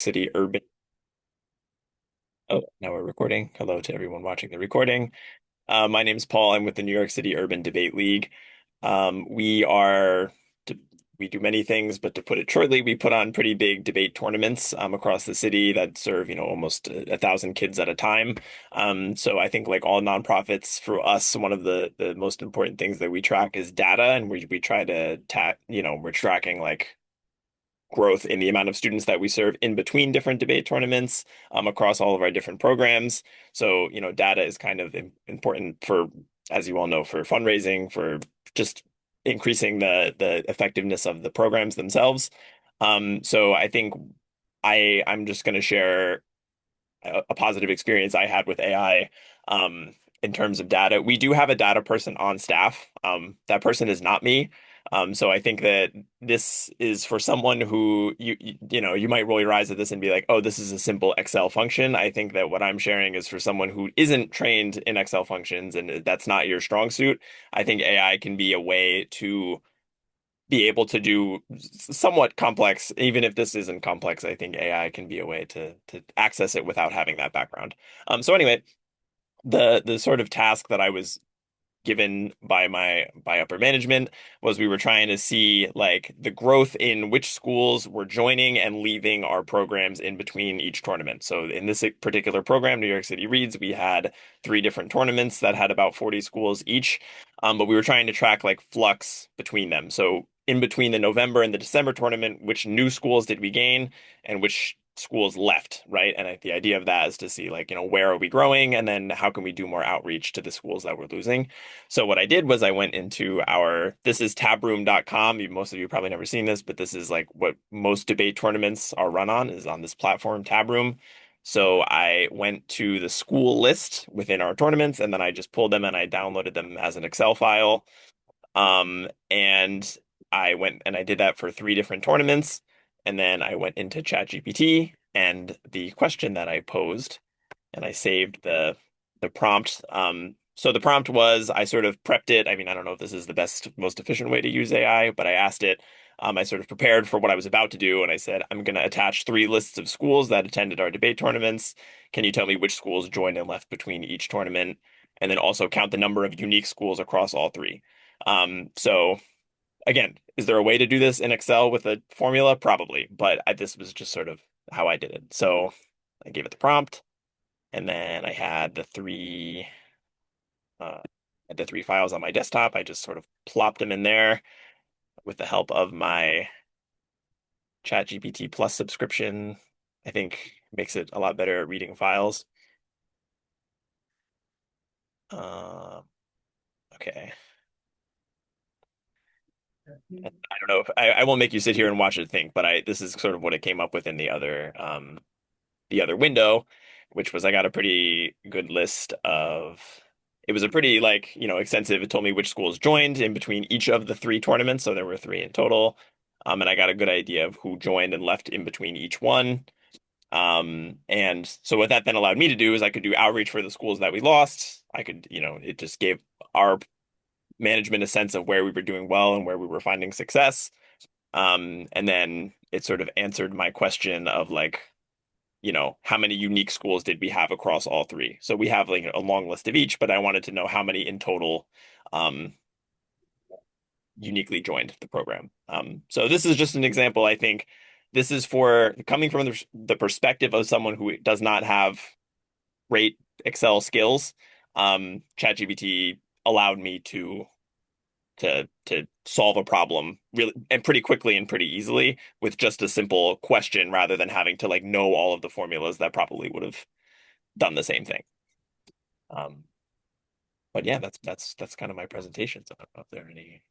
City Urban. Oh, now we're recording. Hello to everyone watching the recording. My name's Paul. I'm with the New York City Urban Debate League. We are we do many things, but to put it shortly, we put on pretty big debate tournaments across the city that serve, almost 1,000 kids at a time. So I think like all nonprofits, for us, one of the most important things that we track is data, and we try to we're tracking like growth in the amount of students that we serve in between different debate tournaments across all of our different programs. So, data is kind of important for, as you all know, for fundraising, for just increasing the effectiveness of the programs themselves. So I think I'm just going to share a positive experience I had with AI in terms of data. We do have a data person on staff. That person is not me. So I think that this is for someone who you might roll your eyes at this and be like, oh, this is a simple Excel function. I think that what I'm sharing is for someone who isn't trained in Excel functions and that's not your strong suit. I think AI can be a way to be able to do somewhat complex, even if this isn't complex. I think AI can be a way to access it without having that background. So anyway, the sort of task that I was given by my upper management was we were trying to see like the growth in which schools were joining and leaving our programs in between each tournament. So in this particular program, New York City Reads, we had three different tournaments that had about 40 schools each. But we were trying to track like flux between them. So in between the November and the December tournament, which new schools did we gain and which schools left, right? And the idea of that is to see like, where are we growing and then how can we do more outreach to the schools that we're losing. So what I did was I went into this is tabroom.com. Most of you probably never seen this, but this is like what most debate tournaments are run on is on this platform, Tabroom. So I went to the school list within our tournaments and then I just pulled them and I downloaded them as an Excel file. And I went and I did that for three different tournaments. And then I went into ChatGPT and the question that I posed and I saved the prompt. So the prompt was I sort of prepped it. I mean, I don't know if this is the best, most efficient way to use AI, but I asked it. I sort of prepared for what I was about to do, and I said, I'm going to attach three lists of schools that attended our debate tournaments. Can you tell me which schools joined and left between each tournament? And then also count the number of unique schools across all three. So again, is there a way to do this in Excel with a formula? Probably, but this was just sort of how I did it. So I gave it the prompt. And then I uh, had the three files on my desktop. I just sort of plopped them in there with the help of my ChatGPT Plus subscription. I think makes it a lot better at reading files. Uh, okay. I don't know if I won't make you sit here and watch it think, but this is sort of what it came up with in the other window, which was I got a pretty good list of. It was a pretty like, extensive. It told me which schools joined in between each of the three tournaments, so there were three in total. And I got a good idea of who joined and left in between each one. And so what that then allowed me to do is I could do outreach for the schools that we lost. I could, it just gave our management a sense of where we were doing well and where we were finding success. And then it sort of answered my question of like, how many unique schools did we have across all three? So we have like a long list of each, but I wanted to know how many in total um, uniquely joined the program. So this is just an example. I think this is for coming from the perspective of someone who does not have great Excel skills. ChatGPT allowed me to solve a problem really and pretty quickly and pretty easily with just a simple question rather than having to like know all of the formulas that probably would have done the same thing. Um, but yeah, that's kind of my presentation. So I don't know if there are any